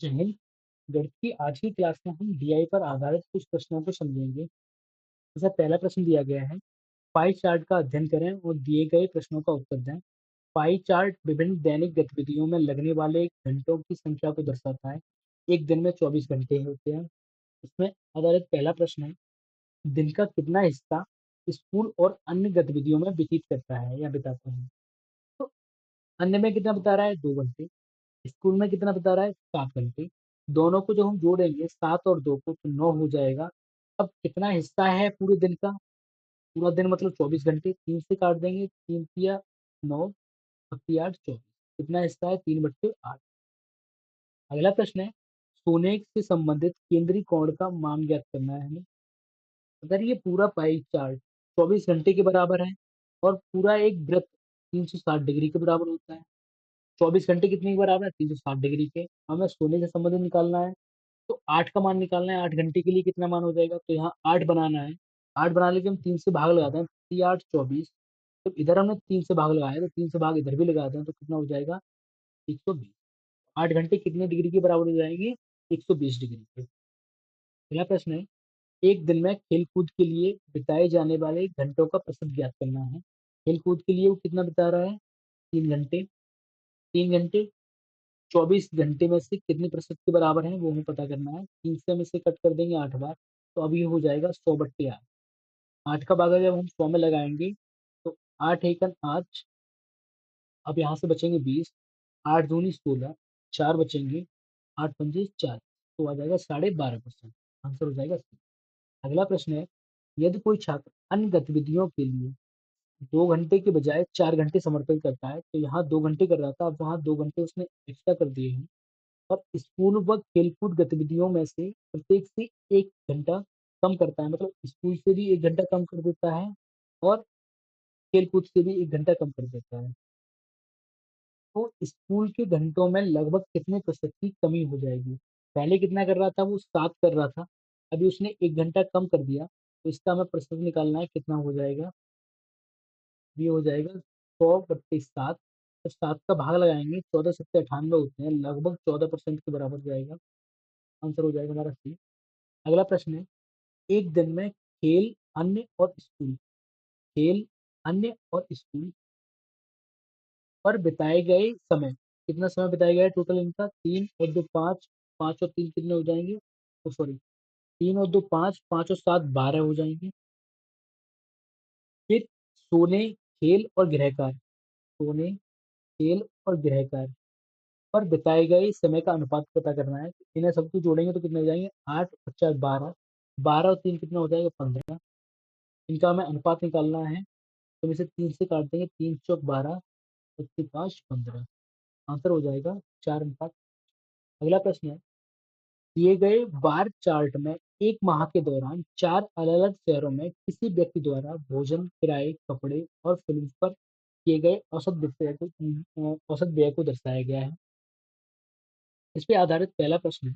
जय हिंद। गणित की आज की क्लास में हम डीआई पर आधारित कुछ प्रश्नों को समझेंगे। जैसा पहला प्रश्न दिया गया है, पाई चार्ट का अध्ययन करें और दिए गए प्रश्नों का उत्तर दें। पाई चार्ट विभिन्न दैनिक गतिविधियों में लगने वाले घंटों की संख्या को दर्शाता है। एक दिन में 24 घंटे होते हैं। इसमें आधारित पहला प्रश्न है, दिन का कितना हिस्सा स्कूल और अन्य गतिविधियों में व्यतीत करता है या बिताता है। तो अन्य में कितना बता रहा है, 2 घंटे। स्कूल में कितना बता रहा है, 7 घंटे। दोनों को जब हम जोड़ेंगे 7 और 2 को तो 9 हो जाएगा। अब कितना हिस्सा है पूरे दिन का, पूरा दिन मतलब 24 घंटे, 3 से काट देंगे, 3 तिया 9 और 3 8 24। कितना हिस्सा है, 3/8। अगला प्रश्न है, सोने से संबंधित केंद्रीय कोण का मान ज्ञात करना है हमें। अगर ये पूरा पाई चार्ट 24 घंटे के बराबर है और पूरा एक वृत्त 360 डिग्री के बराबर होता है। 24 घंटे कितने के बराबर है, 360 डिग्री के। हमें सोने से संबंधित निकालना है तो 8 का मान निकालना है। 8 घंटे के लिए कितना मान हो जाएगा, तो यहाँ 8 बनाना है। 8 बनाने के हम 3 से भाग लगाते हैं, 3 8 24। तो इधर हमने 3 से भाग लगाया तो 3 से भाग इधर भी लगाते हैं तो कितना हो जाएगा, 120। 8 घंटे कितने डिग्री के बराबर हो जाएंगे, 120 डिग्री के। अगला प्रश्न है, एक दिन में खेल कूद के लिए बिताए जाने वाले घंटों का प्रतिशत ज्ञात करना है। खेल कूद के लिए वो कितना बिता रहा है, 3 घंटे। 3 घंटे 24 घंटे में से कितने प्रतिशत के बराबर है वो हमें पता करना है। 3 से हम इसे कट कर देंगे 8 बार, तो अब ये हो जाएगा 100/8। 8 का भागा जब हम 100 में लगाएंगे तो 8 एकन 8। अब यहाँ से बचेंगे 20। 8 दूनी 16, 4 बचेंगे, 8 पंजे 40, तो आ जाएगा 12.5%। आंसर हो जाएगा सी। अगला प्रश्न है, यदि कोई छात्र अन्य गतिविधियों के लिए 2 घंटे के बजाय 4 घंटे समर्पित करता है, तो यहाँ 2 घंटे कर रहा था, अब वहाँ 2 घंटे उसने एक्स्ट्रा कर दिए हैं। और स्कूल व खेलकूद गतिविधियों में से प्रत्येक से 1 घंटा कम करता है, मतलब स्कूल से भी 1 घंटा कम कर देता है और खेलकूद से भी 1 घंटा कम कर देता है। तो स्कूल के घंटों में लगभग कितने प्रतिशत की कमी हो जाएगी। पहले कितना कर रहा था, वो 7 कर रहा था, अभी उसने 1 घंटा कम कर दिया, तो इसका हमें प्रतिशत निकालना है, कितना हो जाएगा। ये हो जाएगा 100/7। तो 7 का भाग लगाएंगे, 14 7 98 होते हैं, लगभग 14% के बराबर जाएगा। आंसर हो जाएगा हमारा सी। अगला प्रश्न है, एक दिन में खेल अन्य और स्कूल पर बिताए गए समय, कितना समय बिताया गया है टोटल इनका, 3 और 2 5। 5 और 3 कितने हो जाएंगे, तो सॉरी, 3 और 2 5, 5 और 7 12 हो जाएंगे। फिर सोने, खेल और गृह कार्य, सोने, खेल और गृह कार्य पर बिताए गए समय का अनुपात पता करना है। इन्हें सबको जोड़ेंगे तो कितने हो जाएंगे, 8 और 4 12। 12 और 3 कितना हो जाएगा, 15। इनका हमें अनुपात निकालना है, तो हम इसे 3 से काट देंगे, 3 चौक 12, 5 15। आंसर हो जाएगा 4 अनुपात। अगला प्रश्न है, दिए गए बार चार्ट में एक माह के दौरान 4 अलग-अलग शहरों में किसी व्यक्ति द्वारा भोजन, किराए, कपड़े और फिल्म पर किए गए औसत व्यय को दर्शाया गया है। इस पे आधारित पहला प्रश्न है,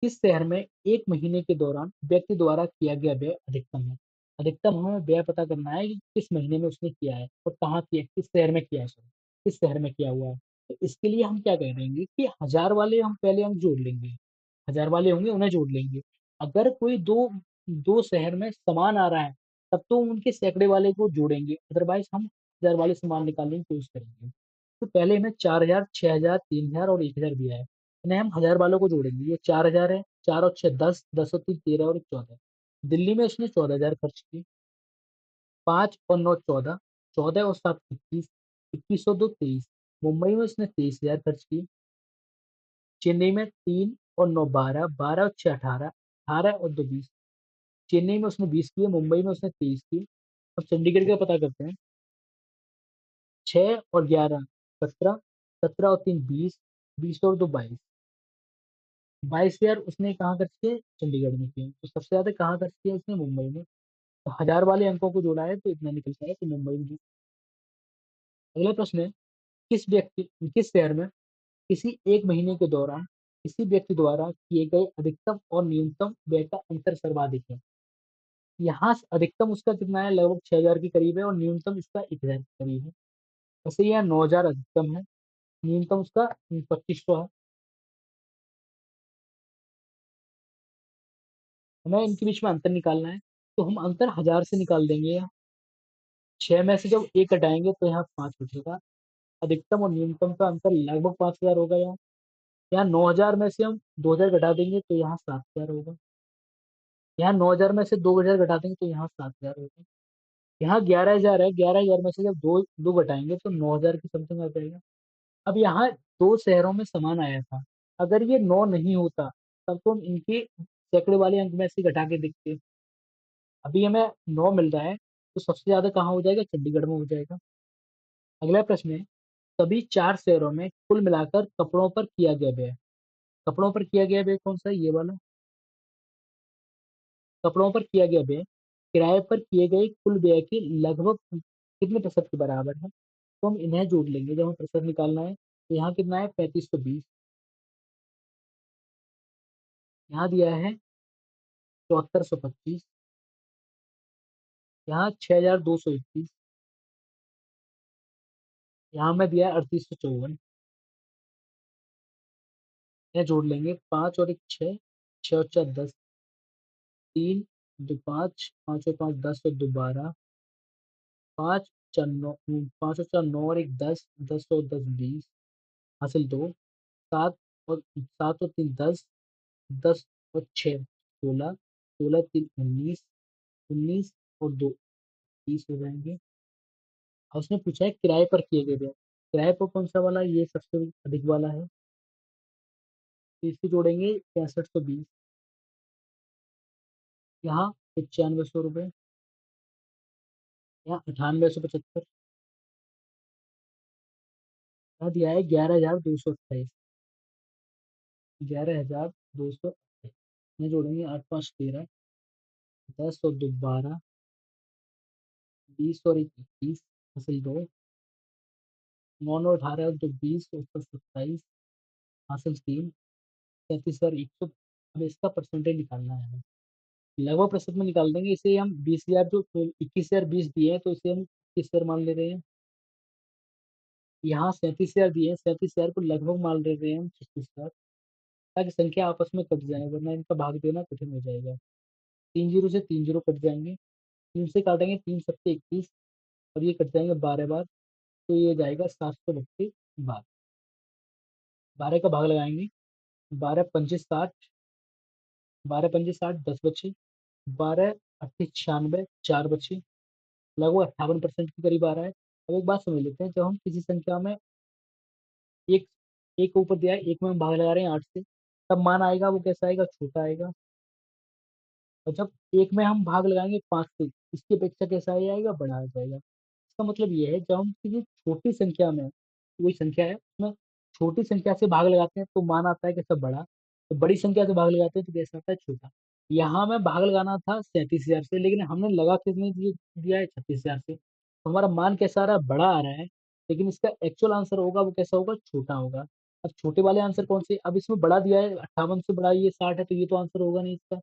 किस शहर में 1 महीने के दौरान व्यक्ति द्वारा किया गया व्यय अधिकतम है। अधिकतम हमें व्यय पता करना है कि किस महीने में उसने किया है और कहाँ किया है, किस शहर में किया है, सॉरी, किस शहर में किया हुआ है। तो इसके लिए हम क्या करेंगे कि 1000 वाले हम पहले अंक जोड़ लेंगे। 1000 वाले होंगे उन्हें जोड़ लेंगे। अगर कोई दो दो शहर में समान आ रहा है तब तो उनके सैकड़े वाले को जोड़ेंगे, अदरवाइज हम 1000 वाले समान निकालने की कोशिश करेंगे। तो पहले हमें 4000, 6000, 3000 और 1000 दिया है, इन्हें हम 1000 वालों को जोड़ेंगे। ये 4000 है, 4 और 6 10, 10 और 3 13 और 14। दिल्ली में उसने 14,000 खर्च किए। 5 और 9 14, 14 और 7 21, 21 और 2 23। मुंबई में उसने 23,000 खर्च किए। चेन्नई में 3 और 9 12, 12 और 6 18, 18 और 2 20। चेन्नई में उसने 20 किए, मुंबई में उसने 23 किए। अब चंडीगढ़ का पता करते हैं। 6 और 11 17, 17 और 3 20, 20 और 2 22। 22,000 उसने कहाँ खर्च किए, चंडीगढ़ में किए। तो सबसे ज्यादा कहाँ खर्च किया उसने, मुंबई में। तो 1000 वाले अंकों को जोड़ा है तो इतना निकलता है कि मुंबई में। अगला प्रश्न है, किस शहर में किसी एक महीने के दौरान किसी व्यक्ति द्वारा किए गए अधिकतम और न्यूनतम व्यय का अंतर सर्वाधिक है। यहाँ अधिकतम उसका कितना है, लगभग 6000 के करीब है और न्यूनतम इसका 1000 के करीब है। वैसे यहाँ 9000 अधिकतम है, न्यूनतम उसका 2500 है। हमें इनके बीच में अंतर निकालना है, तो हम अंतर 1000 से निकाल देंगे। 6 में से जब 1 घटाएंगे तो यहाँ 5 बचेगा। अधिकतम और न्यूनतम का अंतर लगभग 5000 होगा। यहाँ 9000 में से हम 2000 घटा देंगे तो यहाँ 7000 होगा। यहाँ 9000 में से 2000 घटा देंगे तो यहाँ 7000 होगा। यहाँ 11000 है, 11000 में से जब दो दो घटाएंगे तो 9000 की समथिंग आ जाएगा। अब यहाँ दो शहरों में समान आया था, अगर ये 9 नहीं होता तब तो हम इनके सैकड़े वाले अंक में से घटा के देखते। अभी हमें 9 मिल रहा है, तो सबसे ज्यादा कहाँ हो जाएगा? चंडीगढ़ में हो जाएगा। अगला प्रश्न है, सभी 4 शहरों में कुल मिलाकर कपड़ों पर किया गया व्यय। कपड़ों पर किया गया व्यय कौन सा है? ये वाला। कपड़ों पर किया गया व्यय किराए पर किए गए कुल व्यय के लगभग कितने प्रतिशत के बराबर है? तो हम इन्हें जोड़ लेंगे जब हमें प्रतिशत निकालना है। तो यहाँ कितना है? 3520। यहाँ दिया है 7425। यहाँ 6221। यहाँ में दिया है 3854। यह जोड़ लेंगे, 5 और 1 6, 6 और 4 10, 3 2 5, 5 और 5 10 और 2 12, 5 4 9, 5 और 4 9 और 1 10, 10 और 10 20, हासिल 2, 7 और 7 और 3 10, 10 और 6 16, 16 3 19, 19 और 2 30 हो जाएंगे। और उसने पूछा है किराए पर किए गए व्यय। किराए पर कौन सा वाला? ये सबसे अधिक वाला है, तो इसको जोड़ेंगे 6520। यहाँ 9500 रुपये। यहाँ 9875। यहाँ दिया है 11228। 11228 में जोड़ेंगे 8 5 13, 10 और 2 12, 20 और 1 21, हासिल 2, 9 और 18 और 2 20 और 27, हासिल 3, 33,100। अब इसका परसेंटेज निकालना है हमें। लगभग प्रतिशत में निकाल देंगे इसे हम। 20,000 जो 21,000 20 दिए हैं तो इसे हम 21,000 मान ले रहे हैं। यहाँ 37,000 दिए हैं, 37,000 को लगभग मान ले रहे हैं हम 36,000, ताकि संख्या आपस में कट जाए, वरना इनका भाग देना कठिन हो जाएगा। 3 जीरो से 3 जीरो कट जाएंगे, 3 से काटेंगे 3 सत्ते 21, और ये कट जाएंगे 12 बार, तो ये जाएगा 732 बार। 12 का भाग लगाएंगे, 12 पंजे 60, 12 पंजे 60 10 बचे, 12 अट्ठी 96 4 बचे, लगभग 58% के करीब आ रहा है। अब एक बात समझ लेते हैं, जब हम किसी संख्या में एक एक ऊपर दिया है, एक में हम भाग लगा रहे हैं 8 से, तब मान आएगा वो कैसा आएगा? छोटा आएगा। और जब एक में हम भाग लगाएंगे 5 से, इसकी अपेक्षा कैसा आ जाएगा? बड़ा आ जाएगा। इसका मतलब ये है, जब हम किसी छोटी संख्या में, कोई संख्या है उसमें छोटी संख्या से भाग लगाते हैं तो मान आता है कैसा? बड़ा। तो बड़ी संख्या से भाग लगाते हैं तो कैसा आता है? छोटा। यहाँ में भाग लगाना था 37,000 से, लेकिन हमने लगा कितने दिया है? 36,000 से, तो हमारा मान कैसा आ रहा है? बड़ा आ रहा है। लेकिन इसका एक्चुअल आंसर होगा वो कैसा होगा? छोटा होगा। अब छोटे वाले आंसर कौन से? अब इसमें बड़ा दिया है 58 से, बड़ा ये 60 है, तो ये तो आंसर होगा नहीं इसका।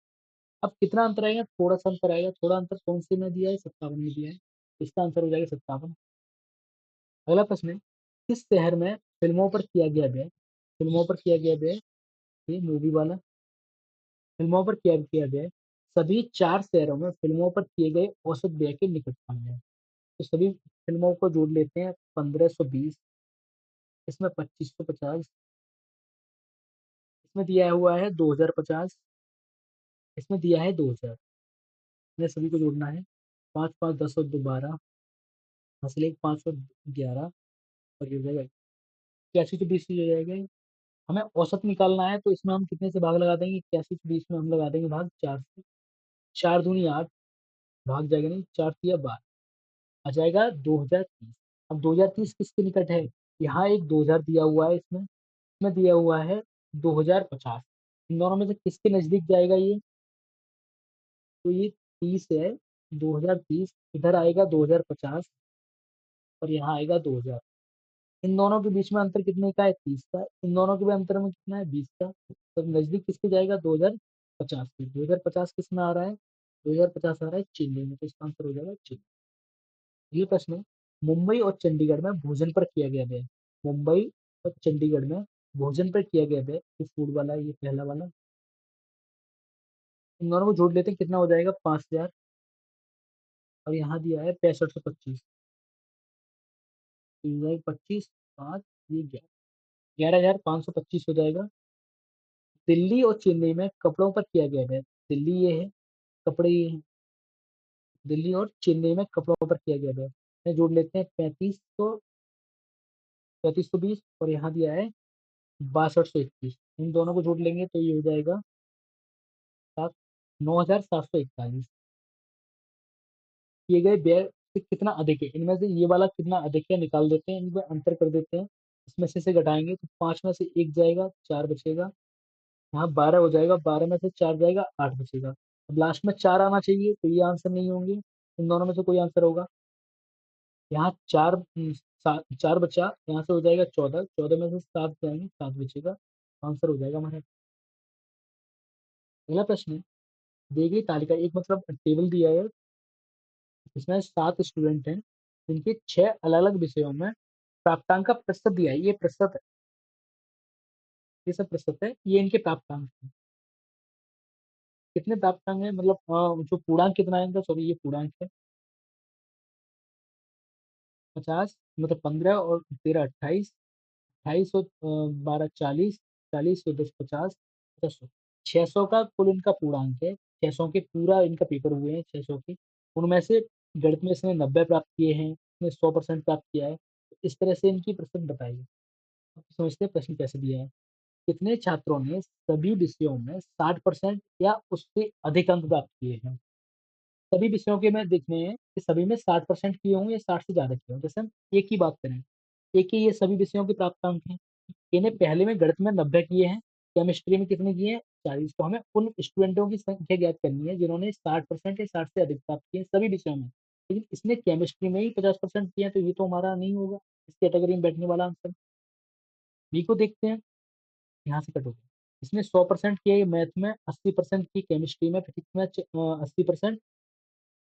अब कितना अंतर आएगा? थोड़ा सा अंतर आएगा। थोड़ा अंतर कौन से में दिया है? 57 में दिया है। इसका आंसर हो जाएगा 57। अगला प्रश्न है, किस शहर में फिल्मों पर किया गया व्यय? फिल्मों पर किया गया व्यय, ये मूवी वाला। फिल्मों पर किया व्यय सभी 4 शहरों में फिल्मों पर किए गए औसत व्यय के निकटतम है। तो सभी फिल्मों को जोड़ लेते हैं। 1520, इसमें 2550, इसमें दिया हुआ है 2050, इसमें दिया है 2000। इन्हें सभी को जोड़ना है। 5 5 10 और 2 12, हासिल 1 5 और 11, और ये हो जाएगा 81 से 20 हो जाएगा। हमें औसत निकालना है, तो इसमें हम कितने से भाग लगा देंगे? 81 से 20 में हम लगा देंगे भाग 4 से। 4 दूनी 8, भाग जाएगा नहीं, 4 तिया 12, आ जाएगा 2030। अब 2030 किसके निकट है? यहाँ एक 2000 दिया हुआ है, इसमें दिया हुआ है 2050। इन दोनों में से किसके नजदीक जाएगा ये? तो ये 30 है। 2030 इधर आएगा 2050, और यहाँ आएगा 2000। इन दोनों के बीच में अंतर कितने का है? 30 का। इन दोनों के भी अंतर में कितना है? 20 का। तो नजदीक किसके जाएगा? 2050 के। 2050 किस में आ रहा है? 2050 आ रहा है चेन्नई में, तो इसका आंसर हो जाएगा चेन्नई। ये प्रश्न है, मुंबई और चंडीगढ़ में भोजन पर किया गया व्यय। मुंबई और चंडीगढ़ में भोजन पर किया गया व्यय, ये फूड वाला है, ये पहला वाला। इन दोनों को जोड़ लेते हैं, कितना हो जाएगा 5000। और यहाँ दिया है 6525, 25, 5, ये 11,525 हो जाएगा। दिल्ली और चेन्नई में कपड़ों पर किया गया है, दिल्ली ये है, कपड़े ये हैं, दिल्ली और चेन्नई में कपड़ों पर किया गया है। जोड़ लेते हैं 3520, और यहाँ दिया है 6221। इन दोनों को जोड़ लेंगे तो ये हो जाएगा 9741। किए गए व्यय से कितना अधिक है, इनमें से ये वाला कितना अधिक है निकाल देते हैं, इनमें अंतर कर देते हैं। इसमें से घटाएंगे तो 5 में से 1 जाएगा, 4 बचेगा। यहाँ 12 हो जाएगा, 12 में से 4 जाएगा, 8 बचेगा। अब लास्ट में 4 आना चाहिए, तो ये आंसर नहीं होंगे, इन दोनों में से कोई आंसर होगा। यहाँ 4 बचा, यहाँ से हो जाएगा 14, 14 में से 7 जाएंगे, 7 बचेगा। आंसर हो जाएगा हमारा। अगला प्रश्न है, दी गई तालिका, एक मतलब टेबल दिया है, इसमें 7 स्टूडेंट हैं, जिनके 6 अलग अलग विषयों में प्राप्तांक का प्रतिशत दिया है। ये प्रतिशत है, ये सब प्रतिशत है, ये इनके प्राप्तांक हैं। कितने प्राप्तांक है, मतलब जो पूर्णांक कितना है इनका, सॉरी ये पूर्णांक है। 50, मतलब 15 और 13 28, 28 और 12 40, 40 और 10 50, 600। 600 का कुल इनका पूर्णांक है, 600 के पूरा इनका पेपर हुए हैं 600 के। उनमें से गणित में इसने 90 प्राप्त किए हैं, इसने 100% प्राप्त किया है। तो इस तरह से इनकी प्रतिशत बताइए। अब समझते हैं प्रश्न कैसे दिया है। कितने छात्रों ने सभी विषयों में 60% या उससे अधिक अंक प्राप्त किए हैं। सभी विषयों के में देखने हैं कि सभी में 60% किए हों या 60 से ज्यादा किए हों। जैसे हम एक की बात करें, एक ही ये सभी विषयों के प्राप्तांक हैं। इन्हें पहले में गणित में 90 किए हैं, केमिस्ट्री में कितने किए हैं 40। तो हमें उन स्टूडेंटों की संख्या ज्ञात करनी है जिन्होंने 60% या 60 से अधिक प्राप्त किए हैं सभी विषयों में। लेकिन इसने केमिस्ट्री में ही 50% किया, तो ये तो हमारा नहीं होगा इस कैटेगरी में बैठने वाला आंसर। बी को देखते हैं, यहाँ से कटोगे। इसने 100% किया मैथ में, 80% की केमिस्ट्री में, फिजिक्स में 80%,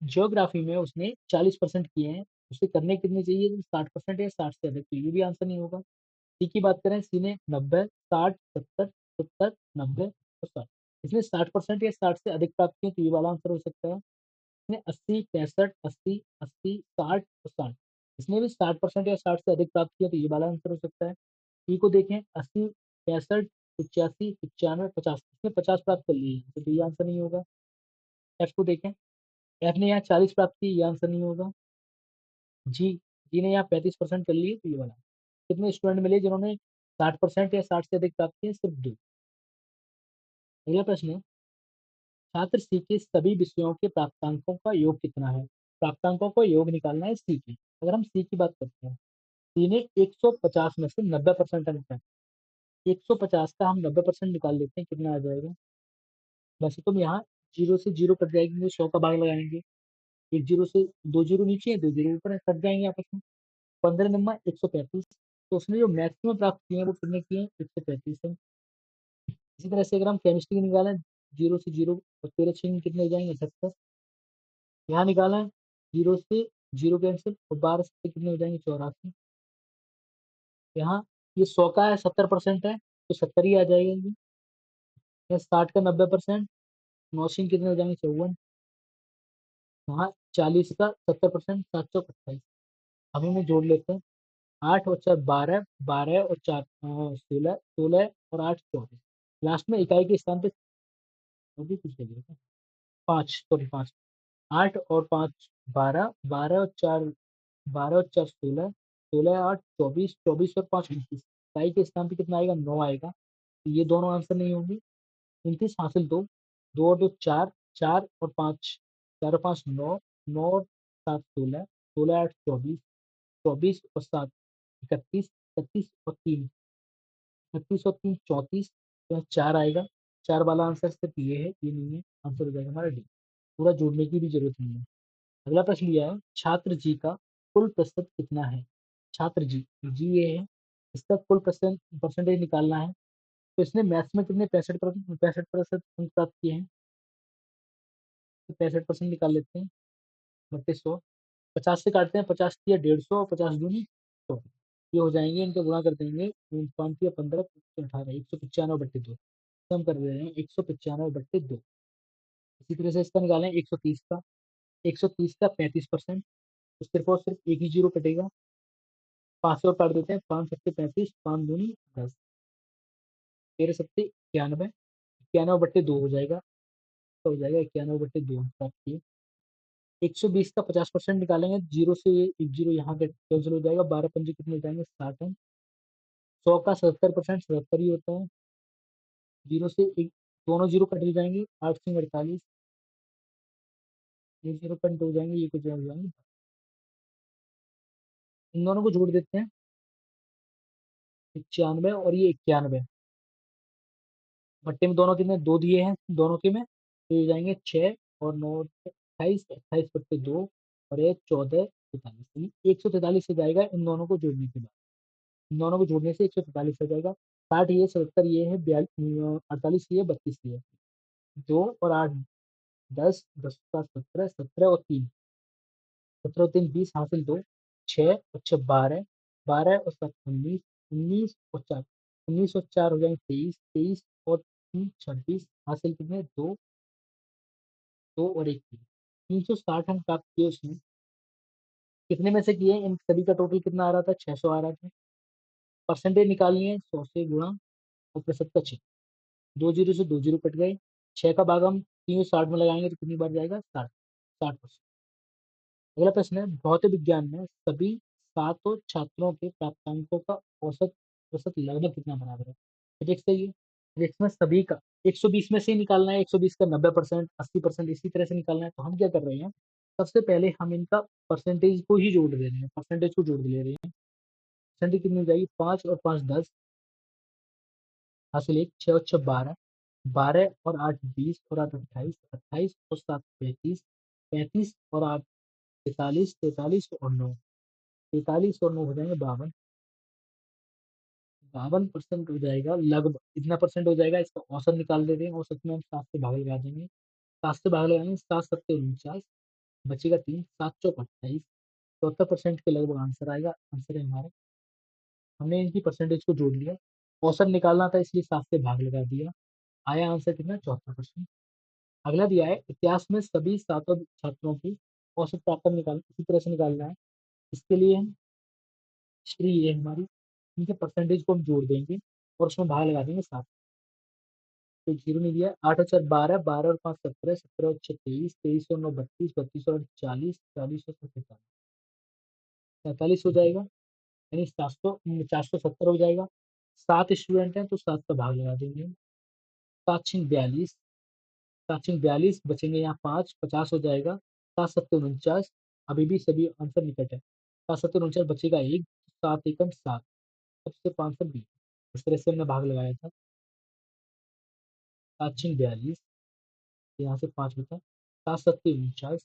ज्योग्राफी में उसने 40% किए हैं। उसे करने कितने चाहिए, 60% या 60 से अधिक, तो ये भी आंसर नहीं होगा। सी की बात करें, सी ने 90, 60, 70, 70, 90 और 60। इसने 60% या 60 से अधिक प्राप्त किए, तो ये वाला आंसर हो सकता है। इसने 80, 65, 80, 80, 60 और 60। इसने भी 60% या 60 से अधिक प्राप्त किया, तो ये वाला आंसर हो सकता है। ई को देखें, 80, 65, 85, 95, 50। इसने 50 प्राप्त कर लिए हैं, तो ये आंसर नहीं होगा। एफ को देखें, एफ ने यहाँ 40 प्राप्त की, ये आंसर नहीं होगा। जी, जी ने यहाँ 35% कर लिए, तो ये वाला। कितने स्टूडेंट मिले जिन्होंने 60% या 60 से अधिक प्राप्त किए, सिर्फ 2। अगला प्रश्न है, छात्र सी के सभी विषयों के प्राप्तांकों का योग कितना है। प्राप्तांकों का योग निकालना है सी की। अगर हम सी की बात करते हैं, सी ने 150 में से 90% अंक है। 150 का हम 90% निकाल लेते हैं, कितना आ जाएगा। वैसे तो हम यहाँ जीरो से जीरो कट जाएंगे, तो 100 का भाग लगाएंगे। एक जीरो से 2 जीरो नीचे है, 2 जीरो ऊपर है, कट जाएंगे आपस में। 15 नंबर 135। तो उसने जो मैक्सिमम प्राप्त किए हैं वो कितने किए हैं, 135 है। इसी तरह से अगर हम केमिस्ट्री निकालें, जीरो से जीरो और 13 छः कितने हो जाएंगे, 70। यहाँ निकाला है, जीरो से जीरो कैंसिल, और 12 से कितने हो जाएंगे, 84। यहाँ ये 100 का है, 70% है, तो 70 ही आ जाएगा ये। 60 का 90%, 9 कितने हो जाएंगे, 54। यहाँ 40 का 70%, 728। अभी में जोड़ लेते हैं, 8 और 4 12, 12 और 4 16, 16 और 8 24। लास्ट में इकाई के स्थान पे भी कुछ लगेगा, 5, सॉरी 5। 8 और 5 12, 12 और 4 12 और 4 16, 16 8 24, 24 और 5 29। इकाई के स्थान पे कितना आएगा, 9 आएगा। तो ये दोनों आंसर नहीं होंगे। 29 हासिल 2, 2 और 2 4, 4 और 5, 4 और 5 9, 9 और 7 16, 16 8 24, 24 और 7 31, 31 और 3, 31 और 3 34। तो 4 आएगा। 4 वाला आंसर सिर्फ ये है, ये नहीं है। आंसर हो जाएगा हमारा डी। पूरा जोड़ने की भी जरूरत नहीं है। अगला प्रश्न लिया है, छात्र जी का कुल प्रतिशत कितना है। छात्र जी, जी ये है, इसका कुल परसेंटेज निकालना है। तो इसने मैथ्स में कितने 65% अंक प्राप्त किए हैं, तो 65% निकाल लेते हैं, बट्टे 100। 50 से काटते हैं, 50 किया 150 और 50 दूनी 100। ये हो जाएंगे, इनका गुणा कर देंगे, 5 या 15, 18, 195 बट्टे 2। कम कर दे रहे हैं, 195 बट्टे 2। इसी तरह से इसका निकालें 130 का, 130 का 35%, तो सिर्फ और सिर्फ एक ही जीरो कटेगा। 5 से और काट देते हैं, 5 सत्ते 35, 5 दूनी 10, 13 सत्ते 91, 91/2 हो जाएगा, तो हो जाएगा 91/2 प्राप्त। 120 का 50% निकालेंगे, जीरो से एक जीरो यहाँ पे कैंसिल हो जाएगा, 12 पंजे कितने हो जाएंगे 60 है। 100 का 77% 77 ही होता है, जीरो से एक दोनों जीरो कट जाएंगे, 8 से 48, ये जीरो कट हो जाएंगे, ये कुछ हो जाएंगे, इन दोनों को जोड़ देते हैं, 95 और ये 91, भट्टे में दोनों कितने दो दिए हैं दोनों के में, तो ये जाएंगे 6 और 9 28, 28/2 और ये 14 43, 143 से जाएगा इन दोनों को जोड़ने के बाद, इन दोनों को जोड़ने से 143 हो जाएगा। 60 ये 77 ये है, 48 ये 32 ये, 2 और 8 10, 10 का 17, 17 और 3, 17 और 3 20 हासिल 2, 6 और 6 12, 12 और 7 19, 19 और 4, 19 और 4 हो जाएंगे 23, 23 और 3 26 हासिल कितने 2, 2 और 1 360 हम प्राप्त किए उसमें, कितने में से किए इन सभी का टोटल कितना आ रहा था 600 आ रहा था। परसेंटेज निकालनी है 100 से गुणा और प्रतिशत का 6, दो जीरो से दो जीरो कट गए, 6 का भाग हम 360 में लगाएंगे तो कितनी बार जाएगा 60, 60%। अगला प्रश्न है भौतिक विज्ञान में सभी सातों छात्रों के प्राप्तांकों का औसत प्रतिशत लगभग कितना बराबर है। फिजिक्स से ये, फिजिक्स में सभी का 120 में से ही निकालना है, 120 का 90%, 80% इसी तरह से निकालना है, तो हम क्या कर रहे हैं, सबसे पहले हम इनका परसेंटेज को ही जोड़ दे रहे हैं, परसेंटेज को जोड़ ले रहे हैं। परसेंटेज कितनी हो जाएगी 5 और 5 10 हासिल 1, 6 और 6 12, 12 और 8 20 और 8 28, 28 और 7 35, 35 और 8 43, 43 और 9, 43 और 9 हो जाएंगे 52, 52% हो जाएगा लगभग, इतना परसेंट हो जाएगा, इसका औसत निकाल देते हैं, औसत में हम 7 से भाग लगा देंगे, 7 से भाग लगाएंगे, 7 सत्ते 49, बचेगा 3, 7 चौक 28, 74% के लगभग आंसर आएगा, आंसर है हमारा, हमने इनकी परसेंटेज को जोड़ लिया, औसत निकालना था इसलिए 7 से भाग लगा दिया, आया आंसर कितना 74%। अगला दिया है इतिहास में सभी सातों छात्रों की औसत प्राप्त निकाल इसी तरह से निकालना है, इसके लिए हम हिस्ट्री ये हमारी, इनके परसेंटेज को हम जोड़ देंगे और उसमें भाग लगा देंगे 7, तो जीरो नहीं दिया, 8 और 4 12, 12 और 5 17, 17 और 6 23, 23 और 9 32, 32 और 40, 40 और 7 43, 43 हो जाएगा, यानी 470 हो जाएगा। 7 स्टूडेंट हैं तो 7 का भाग लगा देंगे, 7 छीन 42, 7 छीन 42 बचेंगे यहाँ 5, 50 हो जाएगा, 7 सत्ते 49, अभी भी सभी आंसर निकट है, 7 सत्ते 49 बचेगा 1, 7 एकम 7, सबसे 5 20, इस तरह से हमने भाग लगाया था। 7 छीन 42, यहाँ से 5 बचा, 7 सत्ते 49,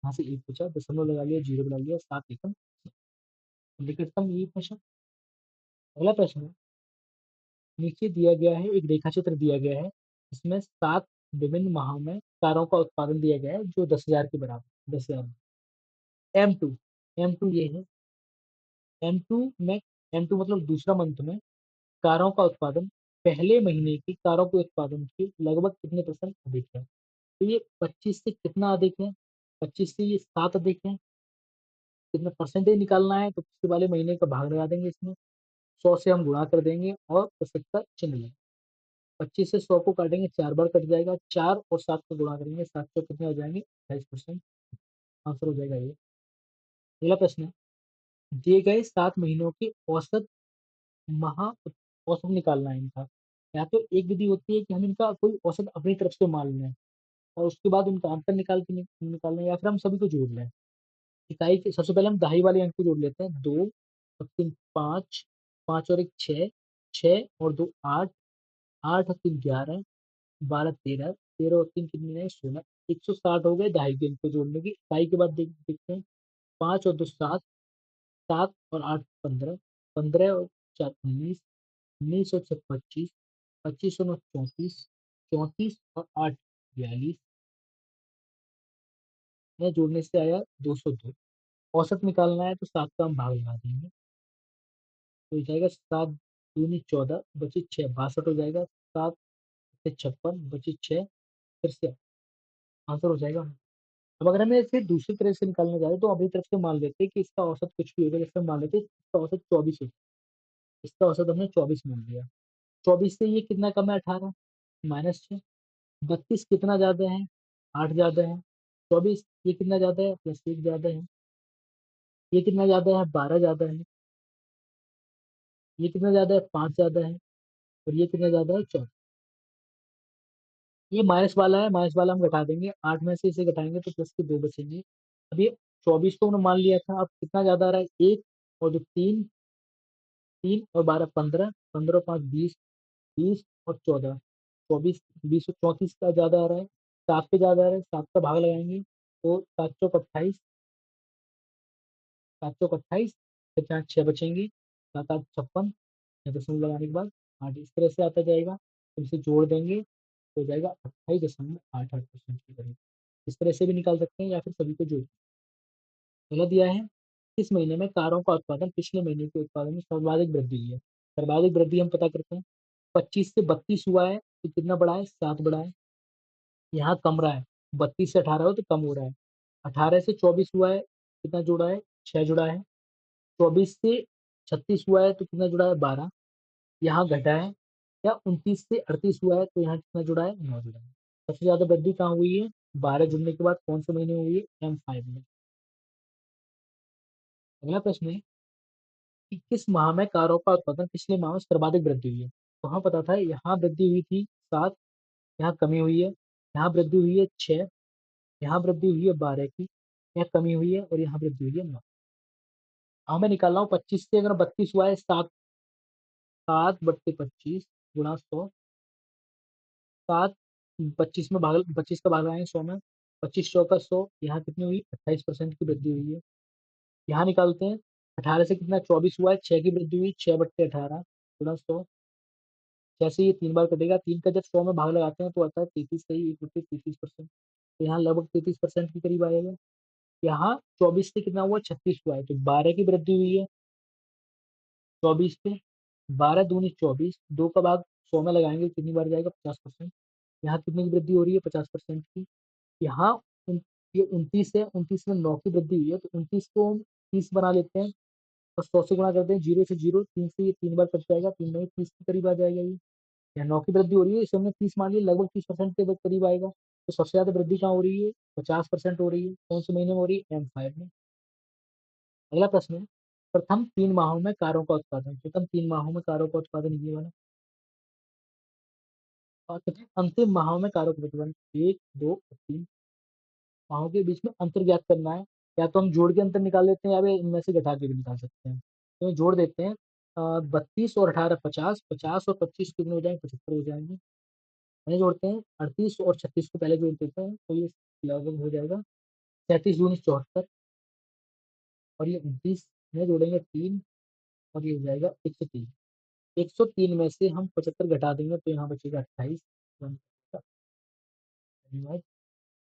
यहाँ से 1 बचा, दशमलव लगा लिया, जीरो लगा लिया, 7 एकम निकटतम यही प्रश्न। अगला प्रश्न है, नीचे दिया गया है एक रेखा चित्र दिया गया है, इसमें 7 विभिन्न माहों में कारों का उत्पादन दिया गया है जो 10,000 के बराबर, 10,000 M2, M2 ये है, M2 में, M2 मतलब दूसरा मंथ में कारों का उत्पादन पहले महीने की कारों के उत्पादन के लगभग कितने परसेंट अधिक है, तो ये 25 से कितना अधिक है, 25 से ये 7 अधिक है, कितना परसेंटेज निकालना है तो पिछले वाले महीने का भाग लगा देंगे इसमें, 100 से हम गुणा कर देंगे और प्रतिशत का चिन्ह लेंगे, 25 से 100 को काटेंगे 4 बार कट जाएगा, 4 और 7 को गुणा करेंगे, 7 सौ कितने हो जाएंगे 28%, आंसर हो जाएगा ये। अगला प्रश्न है, दिए गए 7 महीनों के औसत महा औसत निकालना है इनका, या तो एक विधि होती है कि हम इनका कोई औसत अपनी तरफ से मान लें और उसके बाद उनका अंतर निकाल के निकाल लें, या फिर हम सभी को जोड़ लें। इकाई के सबसे पहले हम दहाई वाले अंक को जोड़ लेते हैं, 2 और 3 5, 5 और 1 6, 6 और 2 8, 8 और 3 11, 12 13, 13 और 3 कितने हैं 16, 160 हो गए दहाई के अंक को जोड़ने की, इकाई के बाद देखते हैं, 5 और 2 7, 7 और 8 15, 15 और 4 19, 19 और 6 25, 25 और 9 34, 34 और 8 42 में जोड़ने से आया 202, औसत निकालना है तो 7 का हम भाग लगा देंगे, तो हो जाएगा 7 दूनी 14 बची 6 62 हो जाएगा, 7 से 56 बची 6 फिर से आंसर हो जाएगा। अब अगर हमें इसे दूसरी तरह से निकालना चाहे तो अपनी तरफ से मान लेते हैं कि इसका औसत कुछ भी होगा, जैसे मान लेते हैं इसका औसत 24 है, इसका औसत हमने 24 मान लिया। 24 से ये कितना कम है, 18 -6। 32 कितना ज्यादा है, 8 ज्यादा है। 24 ये कितना ज्यादा है, +1 ज्यादा है। ये कितना ज्यादा है, 12 ज्यादा है। ये कितना ज्यादा है, 5 ज्यादा है। और ये कितना ज्यादा है, 14। ये माइनस वाला है, माइनस वाला हम घटा देंगे, 8 में से इसे घटाएंगे तो प्लस के 2 बचेंगे। अब ये 24 तो हमने मान लिया था, अब कितना ज्यादा आ रहा है, 1 और जो 3, 3 और 12 15, 15 और 5 20, 20 और 14 24, 20 और 34 का ज्यादा आ रहा है, 7 पे ज्यादा आ रहा है, 7 का भाग लगाएंगे तो 7 चौक 28, 7 चौक 28, फिर 4 6 बचेंगे, 7 8 56, या दशमलव लगाने के बाद 8 इस तरह से आता जाएगा। तो इसे जोड़ देंगे तो हो जाएगा 28.88% के करीब। इस तरह से भी निकाल सकते हैं या फिर सभी को जोड़। पहला दिया है, इस महीने में कारों का उत्पादन पिछले महीने के उत्पादन में सर्वाधिक वृद्धि हुई है। सर्वाधिक वृद्धि हम पता करते हैं, 25 से 32 हुआ है तो कितना बढ़ा है, 7 बढ़ा है। यहाँ कम रहा है, 32 से 18 हो तो कम हो रहा है। 18 से 24 हुआ है, कितना जुड़ा है, 6 जुड़ा है। 24 से 36 हुआ है तो कितना जुड़ा है, 12। यहाँ घटा है। या 29 से 38 हुआ है तो यहाँ कितना जुड़ा है, 9 जुड़ा है। सबसे ज्यादा वृद्धि कहाँ हुई है, 12 जुड़ने के बाद कौन से महीने में हुई है, M5 में। अगला प्रश्न है कि किस माह में कारों का उत्पादन पिछले माह में सर्वाधिक वृद्धि हुई है। तो हमें पता था यहाँ वृद्धि हुई थी 7, यहाँ कमी हुई है। यहाँ वृद्धि हुई है 6, यहाँ वृद्धि हुई है 12 की, यहाँ कमी हुई है और यहाँ वृद्धि हुई है 9। हमें निकालना हो 25 से अगर 32 हुआ है, 7, 7/25 गुणा 100। 7, 25 में भाग, 25 का भाग लगाएंगे 100 में, 25 चौका 100, यहाँ कितनी हुई, 28% की वृद्धि हुई है। यहाँ निकालते हैं, 18 से कितना 24 हुआ है, 6 की वृद्धि हुई, 6/18 गुणा 100। जैसे ये 3 बार कटेगा, 3 का जब 100 में भाग लगाते हैं तो आता है 33, सही 33%। तो यहाँ लगभग 33% के करीब आएगा। यहाँ 24 से कितना हुआ, 36 हुआ है तो 12 की वृद्धि हुई है 24 पे। 12 दूनी 24, 2 का भाग 100 में लगाएंगे कितनी बार जाएगा, 50%। यहाँ कितनी की वृद्धि हो रही है, 50% की। यहाँ ये 29 है, 29 में 9 की वृद्धि हुई है तो 29 को हम 30 बना लेते हैं और 100 से गुणा करते हैं, 0 से 0, 3 से ये 3 बार कट जाएगा, 3 में 30 के करीब आ जाएगा ये। यहाँ 9 की वृद्धि हो रही है, इसे हमने 30 मान लिया, लगभग 30% के करीब आएगा। तो सबसे ज्यादा वृद्धि कहाँ हो रही है, 50% हो रही है, कौन से महीने में हो रही है, M5 में। अगला प्रश्न है, प्रथम 3 माहों में कारों का उत्पादन, प्रथम 3 माहों में कारों का उत्पादन ये वाला। और कहते हैं अंतिम माहों में कारों का उत्पादन, 1 2 और 3 माहों के बीच में अंतर ज्ञात करना है। या तो हम जोड़ के अंतर निकाल लेते हैं या फिर इनमें से घटा के भी निकाल सकते हैं। तो जोड़ देते हैं, 32 और 18 50, 50 और 25 कितने हो जाएंगे, 75 हो जाएंगे। इन्हें जोड़ते हैं, 38 और 36 को पहले जोड़ देते हैं तो ये लगभग हो जाएगा 37 दूनी 74। और ये 29 में जोड़ेंगे 3 और ये हो जाएगा 103। 103 में से हम 75 घटा देंगे तो यहाँ बचेगा 28। धन्यवाद।